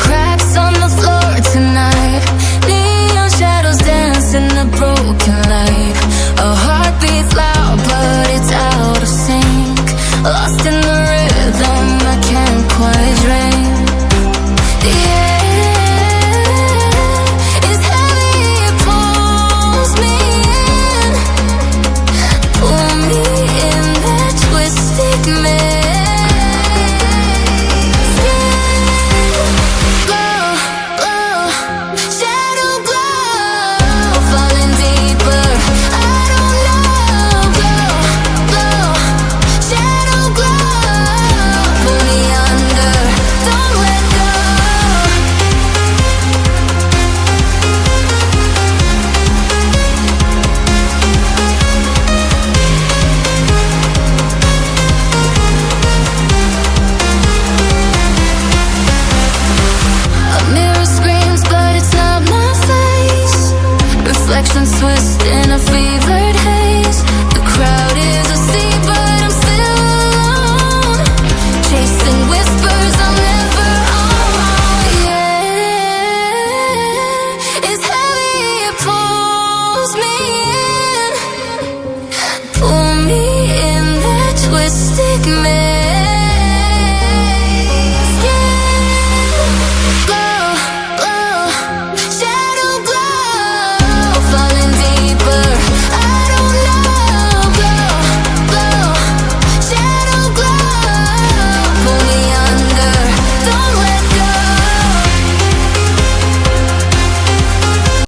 cracks on the floor tonight. Neon shadows dance in the broken light. Our heart beats loud, but it's out of sync. Lost in the